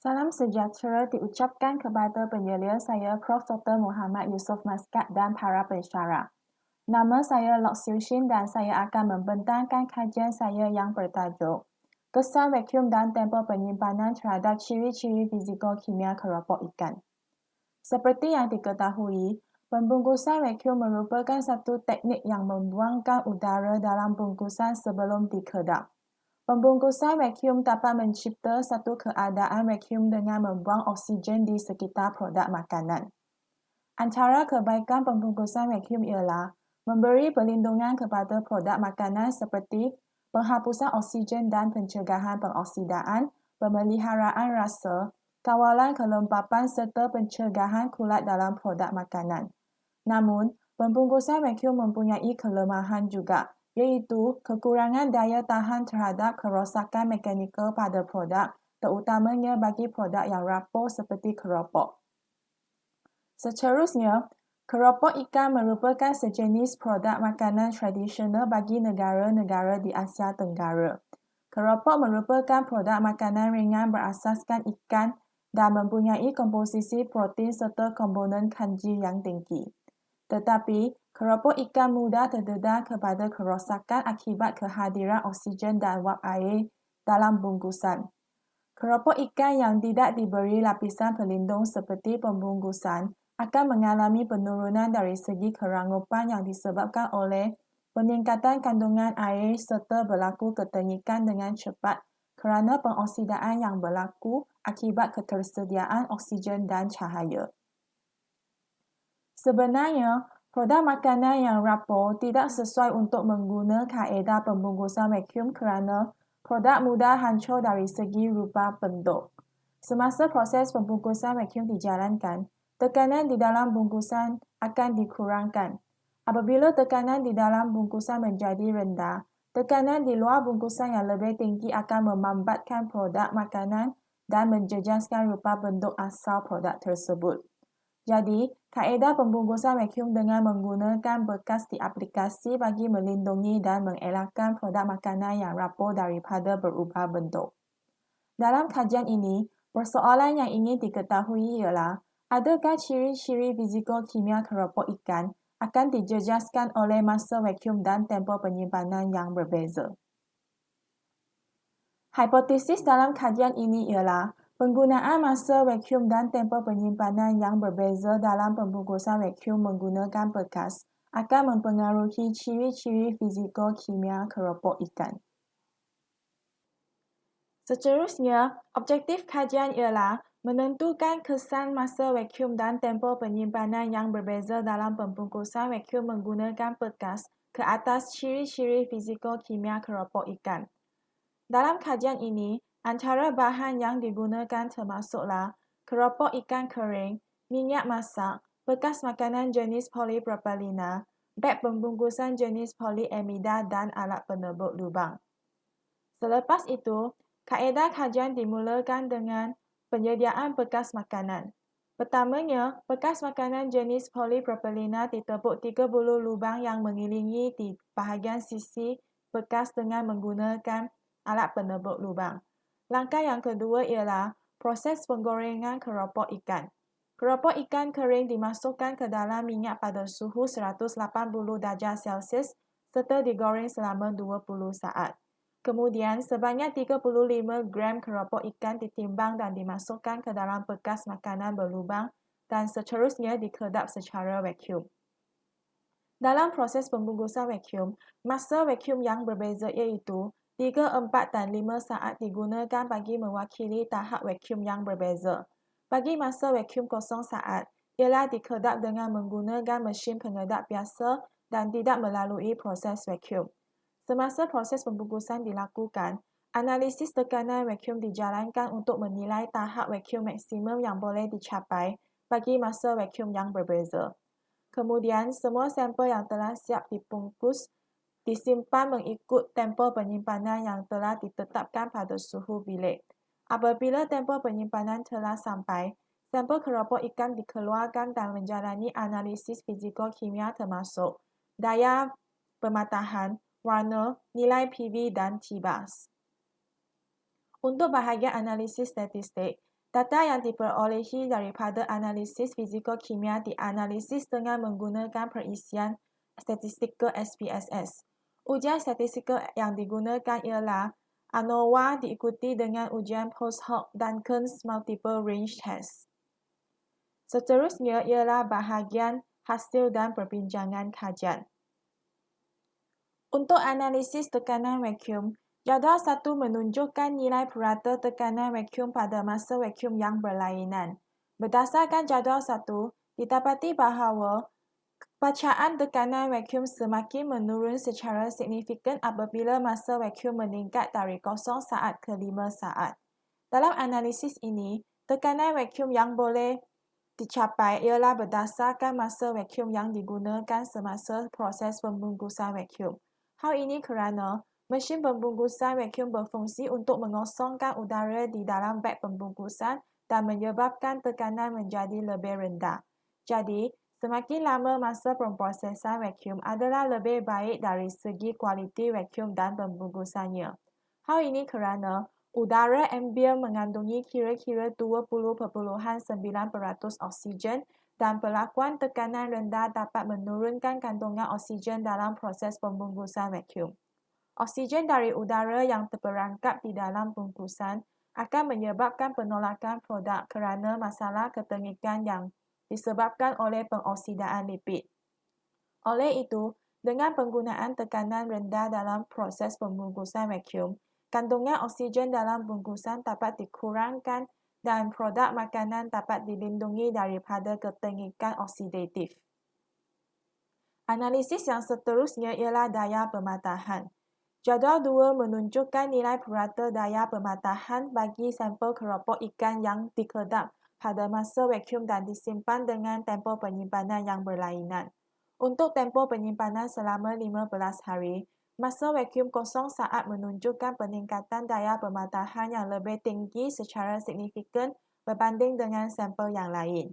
Salam sejahtera diucapkan kepada penyelia saya Prof. Dr. Muhammad Yusof Maskat dan para pensyarah. Nama saya Lok Siu Shin dan saya akan membentangkan kajian saya yang bertajuk Kesan vacuum dan tempoh penyimpanan terhadap ciri-ciri fiziko-kimia keropok ikan. Seperti yang diketahui, pembungkusan vacuum merupakan satu teknik yang membuangkan udara dalam bungkusan sebelum dikedap. Pembungkusan vacuum dapat mencipta satu keadaan vacuum dengan membuang oksigen di sekitar produk makanan. Antara kebaikan pembungkusan vacuum ialah memberi perlindungan kepada produk makanan seperti penghapusan oksigen dan pencegahan pengoksidaan, pemeliharaan rasa, kawalan kelembapan serta pencegahan kulat dalam produk makanan. Namun, pembungkusan vacuum mempunyai kelemahan juga, iaitu kekurangan daya tahan terhadap kerosakan mekanikal pada produk, terutamanya bagi produk yang rapuh seperti keropok. Seterusnya, keropok ikan merupakan sejenis produk makanan tradisional bagi negara-negara di Asia Tenggara. Keropok merupakan produk makanan ringan berasaskan ikan dan mempunyai komposisi protein serta komponen kanji yang tinggi. Tetapi, keropok ikan mudah terdedah kepada kerosakan akibat kehadiran oksigen dan wap air dalam bungkusan. Keropok ikan yang tidak diberi lapisan pelindung seperti pembungkusan akan mengalami penurunan dari segi kerangupan yang disebabkan oleh peningkatan kandungan air serta berlaku ketengikan dengan cepat kerana pengoksidaan yang berlaku akibat ketersediaan oksigen dan cahaya. Sebenarnya, produk makanan yang rapuh tidak sesuai untuk menggunakan kaedah pembungkusan vacuum kerana produk mudah hancur dari segi rupa bentuk. Semasa proses pembungkusan vacuum dijalankan, tekanan di dalam bungkusan akan dikurangkan. Apabila tekanan di dalam bungkusan menjadi rendah, tekanan di luar bungkusan yang lebih tinggi akan memambatkan produk makanan dan menjejaskan rupa bentuk asal produk tersebut. Jadi, kaedah pembungkusan vacuum dengan menggunakan bekas diaplikasi bagi melindungi dan mengelakkan produk makanan yang rapuh daripada berubah bentuk. Dalam kajian ini, persoalan yang ingin diketahui ialah adakah ciri-ciri fiziko-kimia keropok ikan akan dijejaskan oleh masa vacuum dan tempoh penyimpanan yang berbeza. Hipotesis dalam kajian ini ialah penggunaan masa vacuum dan tempoh penyimpanan yang berbeza dalam pembungkusan vacuum menggunakan bekas akan mempengaruhi ciri-ciri fiziko-kimia keropok ikan. Seterusnya, objektif kajian ialah menentukan kesan masa vacuum dan tempoh penyimpanan yang berbeza dalam pembungkusan vacuum menggunakan bekas ke atas ciri-ciri fiziko-kimia keropok ikan. Dalam kajian ini, antara bahan yang digunakan termasuklah keropok ikan kering, minyak masak, bekas makanan jenis polipropilena, beg pembungkusan jenis polyamida dan alat penebuk lubang. Selepas itu, kaedah kajian dimulakan dengan penyediaan bekas makanan. Pertamanya, bekas makanan jenis polipropilena ditebuk 30 lubang yang mengelilingi di bahagian sisi bekas dengan menggunakan alat penebuk lubang. Langkah yang kedua ialah proses penggorengan keropok ikan. Keropok ikan kering dimasukkan ke dalam minyak pada suhu 180 darjah Celsius serta digoreng selama 20 saat. Kemudian, sebanyak 35 gram keropok ikan ditimbang dan dimasukkan ke dalam bekas makanan berlubang dan seterusnya dikedap secara vacuum. Dalam proses pembungkusan vacuum, masa vacuum yang berbeza iaitu 3, 4 dan 5 saat digunakan bagi mewakili tahap vacuum yang berbeza. Bagi masa vacuum 0 saat, ialah dikedap dengan menggunakan mesin pengedap biasa dan tidak melalui proses vacuum. Semasa proses pembungkusan dilakukan, analisis tekanan vacuum dijalankan untuk menilai tahap vacuum maksimum yang boleh dicapai bagi masa vacuum yang berbeza. Kemudian, semua sampel yang telah siap dibungkus disimpan mengikut tempoh penyimpanan yang telah ditetapkan pada suhu bilik. Apabila tempoh penyimpanan telah sampai, sampel keropok ikan dikeluarkan dan menjalani analisis fiziko-kimia termasuk daya pematahan, warna, nilai PV dan TBAS. Untuk bahagian analisis statistik, Data yang diperolehi daripada analisis fizikokimia dianalisis dengan menggunakan perisian statistikal SPSS. Ujian statistikal yang digunakan ialah ANOVA diikuti dengan ujian post hoc Duncan's Multiple Range Test. Seterusnya ialah bahagian hasil dan perbincangan kajian. Untuk analisis tekanan vacuum, jadual 1 menunjukkan nilai purata tekanan vacuum pada masa vacuum yang berlainan. Berdasarkan jadual 1, didapati bahawa bacaan tekanan vacuum semakin menurun secara signifikan apabila masa vacuum meningkat dari 0 saat ke 5 saat. Dalam analisis ini, tekanan vacuum yang boleh dicapai ialah berdasarkan masa vacuum yang digunakan semasa proses pembungkusan vacuum. Hal ini kerana mesin pembungkusan vacuum berfungsi untuk mengosongkan udara di dalam beg pembungkusan dan menyebabkan tekanan menjadi lebih rendah. Jadi, semakin lama masa pemprosesan vacuum adalah lebih baik dari segi kualiti vacuum dan pembungkusannya. Hal ini kerana udara ambien mengandungi kira-kira 20.9% oksigen dan perlakuan tekanan rendah dapat menurunkan kandungan oksigen dalam proses pembungkusan vacuum. Oksigen dari udara yang terperangkap di dalam bungkusan akan menyebabkan penolakan produk kerana masalah ketengikan yang disebabkan oleh pengoksidaan lipid. Oleh itu, dengan penggunaan tekanan rendah dalam proses pembungkusan vacuum, kandungan oksigen dalam bungkusan dapat dikurangkan dan produk makanan dapat dilindungi daripada ketengikan oksidatif. Analisis yang seterusnya ialah daya pematahan. Jadual 2 menunjukkan nilai purata daya pematahan bagi sampel keropok ikan yang dikedap pada masa vacuum dan disimpan dengan tempoh penyimpanan yang berlainan. Untuk tempoh penyimpanan selama 15 hari, masa vacuum 0 saat menunjukkan peningkatan daya pematahan yang lebih tinggi secara signifikan berbanding dengan sampel yang lain.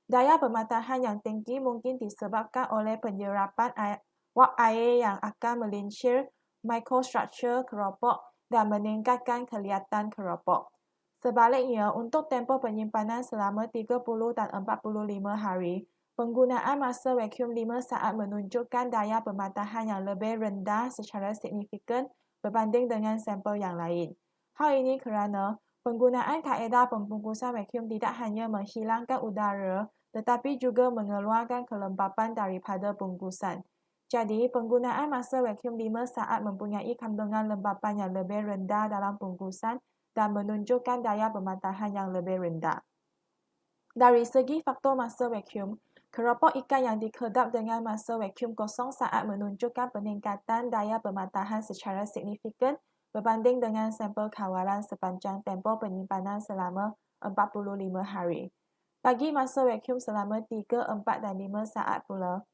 Daya pematahan yang tinggi mungkin disebabkan oleh penyerapan wap air yang akan melincir mikrostruktur keropok dan meningkatkan kelihatan keropok. Sebaliknya, untuk tempoh penyimpanan selama 30 dan 45 hari, penggunaan masa vacuum 5 saat menunjukkan daya pematahan yang lebih rendah secara signifikan berbanding dengan sampel yang lain. Hal ini kerana penggunaan kaedah pembungkusan vacuum tidak hanya menghilangkan udara tetapi juga mengeluarkan kelembapan daripada bungkusan. Jadi, penggunaan masa vacuum 5 saat mempunyai kandungan lembapan yang lebih rendah dalam bungkusan dan menunjukkan daya pematahan yang lebih rendah. Dari segi faktor masa vacuum, keropok ikan yang dikedap dengan masa vacuum 0 saat menunjukkan peningkatan daya pematahan secara signifikan berbanding dengan sampel kawalan sepanjang tempoh penyimpanan selama 45 hari. Bagi masa vacuum selama 3, 4 dan 5 saat pula,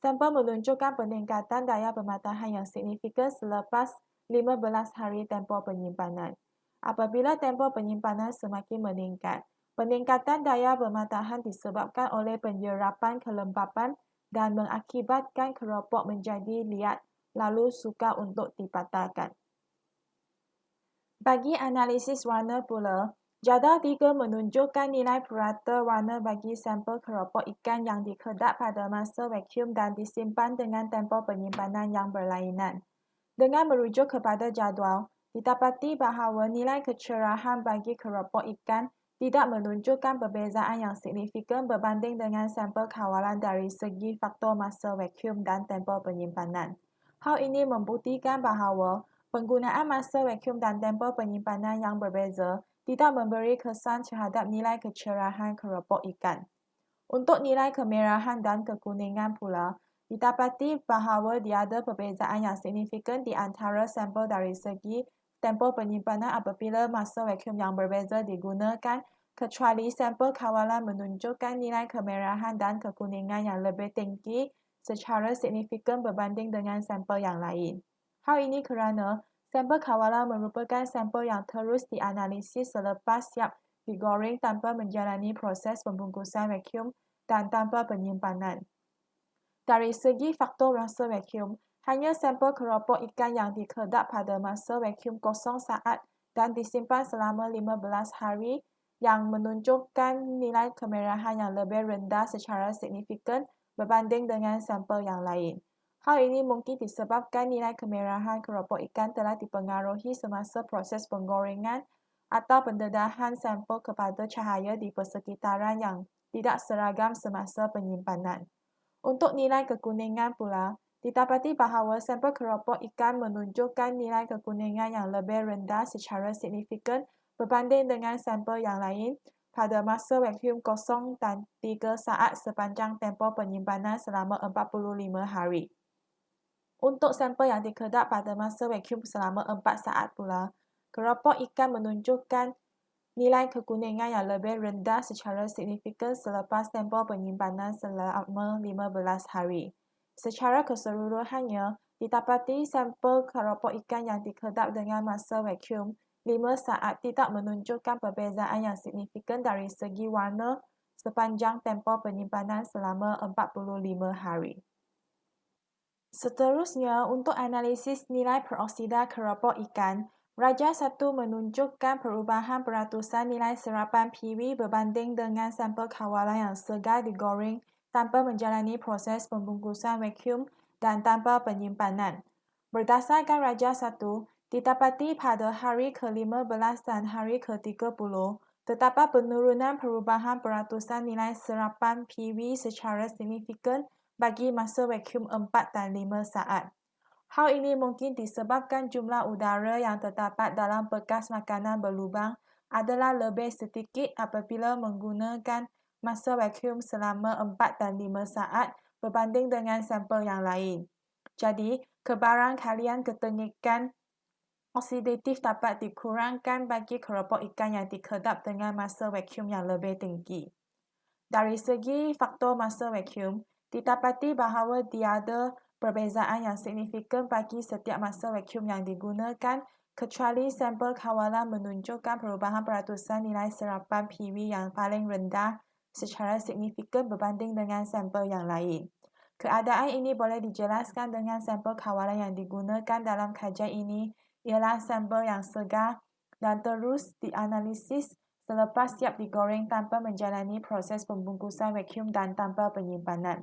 sampel menunjukkan peningkatan daya pematahan yang signifikan selepas 15 hari tempoh penyimpanan. Apabila tempoh penyimpanan semakin meningkat, peningkatan daya pematahan disebabkan oleh penyerapan kelembapan dan mengakibatkan keropok menjadi liat lalu sukar untuk dipatahkan. Bagi analisis warna pula, jadual 3 menunjukkan nilai purata warna bagi sampel keropok ikan yang dikedap pada masa vacuum dan disimpan dengan tempoh penyimpanan yang berlainan. Dengan merujuk kepada jadual, didapati bahawa nilai kecerahan bagi keropok ikan tidak menunjukkan perbezaan yang signifikan berbanding dengan sampel kawalan dari segi faktor masa vacuum dan tempoh penyimpanan. Hal ini membuktikan bahawa penggunaan masa vacuum dan tempoh penyimpanan yang berbeza tidak memberi kesan terhadap nilai kecerahan keropok ikan. Untuk nilai kemerahan dan kekuningan pula, didapati bahawa tiada perbezaan yang signifikan di antara sampel dari segi tempoh penyimpanan apabila masa vacuum yang berbeza digunakan, kecuali sampel kawalan menunjukkan nilai kemerahan dan kekuningan yang lebih tinggi secara signifikan berbanding dengan sampel yang lain. Hal ini kerana sampel kawalan merupakan sampel yang terus dianalisis selepas siap digoreng tanpa menjalani proses pembungkusan vacuum dan tanpa penyimpanan. Dari segi faktor masa vacuum, hanya sampel keropok ikan yang dikedap pada masa vacuum 0 saat dan disimpan selama 15 hari yang menunjukkan nilai kemerahan yang lebih rendah secara signifikan berbanding dengan sampel yang lain. Hal ini mungkin disebabkan nilai kemerahan keropok ikan telah dipengaruhi semasa proses penggorengan atau pendedahan sampel kepada cahaya di persekitaran yang tidak seragam semasa penyimpanan. Untuk nilai kekuningan pula, didapati bahawa sampel keropok ikan menunjukkan nilai kekuningan yang lebih rendah secara signifikan berbanding dengan sampel yang lain pada masa vacuum kosong dan 3 saat sepanjang tempoh penyimpanan selama 45 hari. Untuk sampel yang dikedap pada masa vacuum selama 4 saat pula, keropok ikan menunjukkan nilai kekuningan yang lebih rendah secara signifikan selepas tempoh penyimpanan selama 15 hari. Secara keseluruhannya, didapati sampel keropok ikan yang dikedap dengan masa vacuum 5 saat tidak menunjukkan perbezaan yang signifikan dari segi warna sepanjang tempoh penyimpanan selama 45 hari. Seterusnya, untuk analisis nilai peroksida keropok ikan, Raja 1 menunjukkan perubahan peratusan nilai serapan PV berbanding dengan sampel kawalan yang segar digoreng tanpa menjalani proses pembungkusan vacuum dan tanpa penyimpanan. Berdasarkan Raja 1, didapati pada hari ke-15 dan hari ke-30, terdapat penurunan perubahan peratusan nilai serapan PV secara signifikan bagi masa vacuum 4 dan 5 saat. Hal ini mungkin disebabkan jumlah udara yang terdapat dalam bekas makanan berlubang adalah lebih sedikit apabila menggunakan masa vacuum selama 4 dan 5 saat berbanding dengan sampel yang lain. Jadi, kebarangkalian ketengikan oksidatif dapat dikurangkan bagi keropok ikan yang dikedap dengan masa vacuum yang lebih tinggi. Dari segi faktor masa vacuum, didapati bahawa tiada perbezaan yang signifikan bagi setiap masa vacuum yang digunakan kecuali sampel kawalan menunjukkan perubahan peratusan nilai serapan PV yang paling rendah secara signifikan berbanding dengan sampel yang lain. Keadaan ini boleh dijelaskan dengan sampel kawalan yang digunakan dalam kajian ini ialah sampel yang segar dan terus dianalisis selepas siap digoreng tanpa menjalani proses pembungkusan vacuum dan tanpa penyimpanan.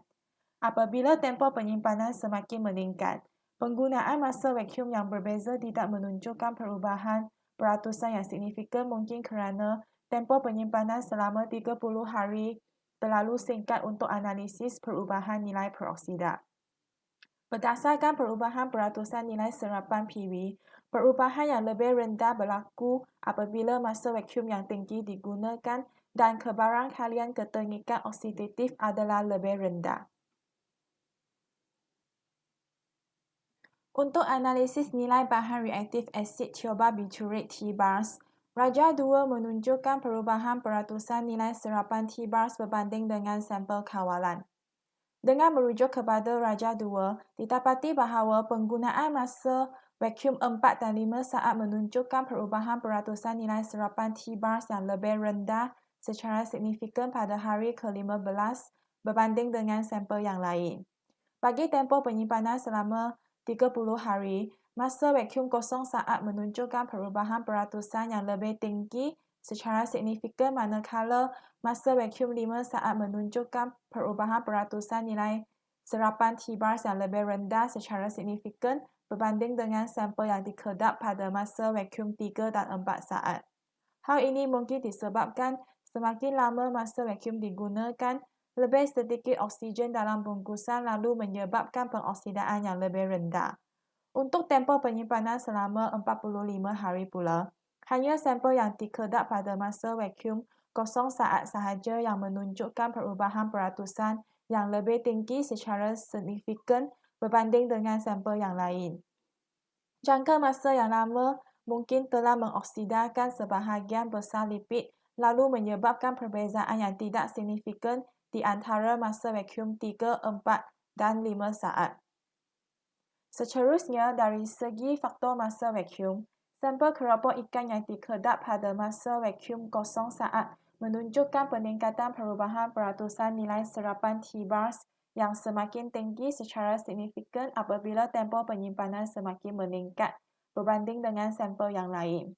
Apabila tempoh penyimpanan semakin meningkat, penggunaan masa vacuum yang berbeza tidak menunjukkan perubahan peratusan yang signifikan mungkin kerana tempoh penyimpanan selama 30 hari terlalu singkat untuk analisis perubahan nilai peroksida. Berdasarkan perubahan peratusan nilai serapan PV, perubahan yang lebih rendah berlaku apabila masa vacuum yang tinggi digunakan dan kebarangkalian ketengikan oksidatif adalah lebih rendah. Untuk analisis nilai bahan reaktif asid thiobarbiturate T-bars, Raja 2 menunjukkan perubahan peratusan nilai serapan T-bars berbanding dengan sampel kawalan. Dengan merujuk kepada Raja 2, didapati bahawa penggunaan masa vacuum 4 dan 5 saat menunjukkan perubahan peratusan nilai serapan T-bars yang lebih rendah secara signifikan pada hari ke-15 berbanding dengan sampel yang lain. Bagi tempoh penyimpanan selama 30 hari, masa vacuum kosong saat menunjukkan perubahan peratusan yang lebih tinggi secara signifikan manakala masa vacuum 5 saat menunjukkan perubahan peratusan nilai serapan T-bars yang lebih rendah secara signifikan berbanding dengan sampel yang dikedap pada masa vacuum 3 dan 4 saat. Hal ini mungkin disebabkan semakin lama masa vacuum digunakan, lebih sedikit oksigen dalam bungkusan lalu menyebabkan pengoksidaan yang lebih rendah. Untuk tempoh penyimpanan selama 45 hari pula, hanya sampel yang dikedap pada masa vacuum kosong saat sahaja yang menunjukkan perubahan peratusan yang lebih tinggi secara signifikan berbanding dengan sampel yang lain. Jangka masa yang lama mungkin telah mengoksidakan sebahagian besar lipid lalu menyebabkan perbezaan yang tidak signifikan di antara masa vacuum 3, 4 dan 5 saat. Seterusnya, dari segi faktor masa vacuum, sampel keropok ikan yang dikedap pada masa vacuum kosong saat menunjukkan peningkatan perubahan peratusan nilai serapan T-bars yang semakin tinggi secara signifikan apabila tempoh penyimpanan semakin meningkat berbanding dengan sampel yang lain.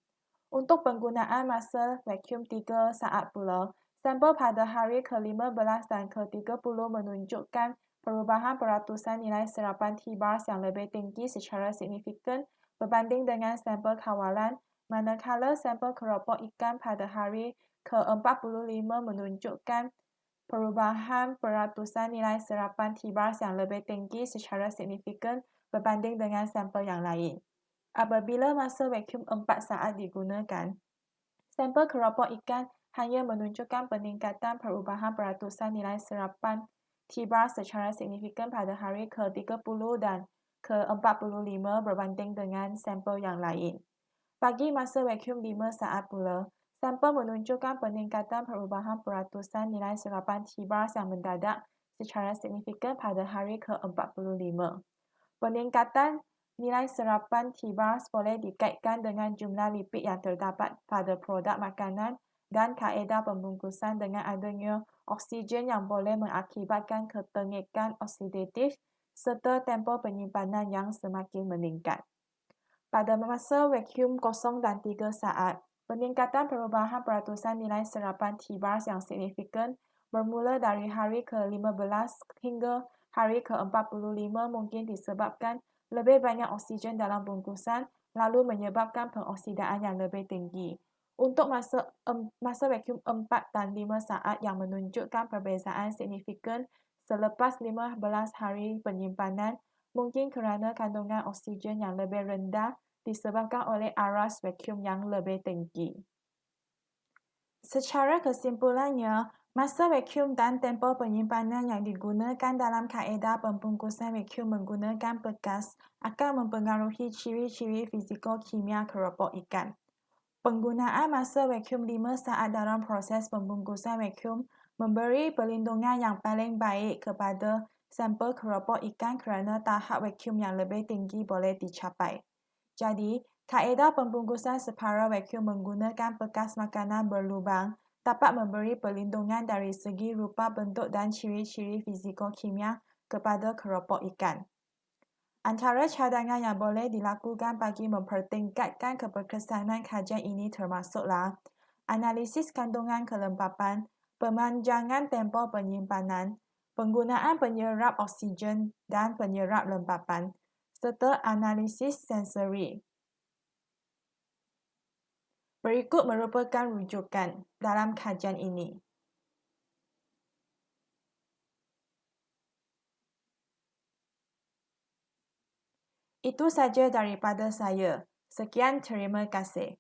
Untuk penggunaan masa vacuum 3 saat pula, sampel pada hari ke-15 dan ke-30 menunjukkan perubahan peratusan nilai serapan T-bars yang lebih tinggi secara signifikan berbanding dengan sampel kawalan, manakala sampel keropok ikan pada hari ke-45 menunjukkan perubahan peratusan nilai serapan T-bars yang lebih tinggi secara signifikan berbanding dengan sampel yang lain. Apabila masa vacuum 4 saat digunakan, sampel keropok ikan hanya menunjukkan peningkatan perubahan peratusan nilai serapan T-bar secara signifikan pada hari ke-30 dan ke-45 berbanding dengan sampel yang lain. Bagi masa vacuum 5 saat pula, sampel menunjukkan peningkatan perubahan peratusan nilai serapan T-bar yang mendadak secara signifikan pada hari ke-45. Peningkatan nilai serapan T-bars boleh dikaitkan dengan jumlah lipid yang terdapat pada produk makanan dan kaedah pembungkusan dengan adanya oksigen yang boleh mengakibatkan ketengikan oksidatif serta tempoh penyimpanan yang semakin meningkat. Pada masa vacuum 0 dan 3 saat, peningkatan perubahan peratusan nilai serapan T-bars yang signifikan bermula dari hari ke-15 hingga hari ke-45 mungkin disebabkan lebih banyak oksigen dalam bungkusan lalu menyebabkan pengoksidaan yang lebih tinggi. Untuk masa vacuum 4 dan 5 saat yang menunjukkan perbezaan signifikan selepas 15 hari penyimpanan, mungkin kerana kandungan oksigen yang lebih rendah disebabkan oleh aras vacuum yang lebih tinggi. Secara kesimpulannya, masa vacuum dan tempoh penyimpanan yang digunakan dalam kaedah pembungkusan vacuum menggunakan bekas akan mempengaruhi ciri-ciri fiziko-kimia keropok ikan. Penggunaan masa vacuum 5 saat dalam proses pembungkusan vacuum memberi perlindungan yang paling baik kepada sampel keropok ikan kerana tahap vacuum yang lebih tinggi boleh dicapai. Jadi, kaedah pembungkusan separa vacuum menggunakan bekas makanan berlubang dapat memberi perlindungan dari segi rupa bentuk dan ciri-ciri fiziko-kimia kepada keropok ikan. Antara cadangan yang boleh dilakukan bagi mempertingkatkan keberkesanan kajian ini termasuklah analisis kandungan kelembapan, pemanjangan tempoh penyimpanan, penggunaan penyerap oksigen dan penyerap lembapan, serta analisis sensori. Berikut merupakan rujukan dalam kajian ini. Itu saja daripada saya. Sekian, terima kasih.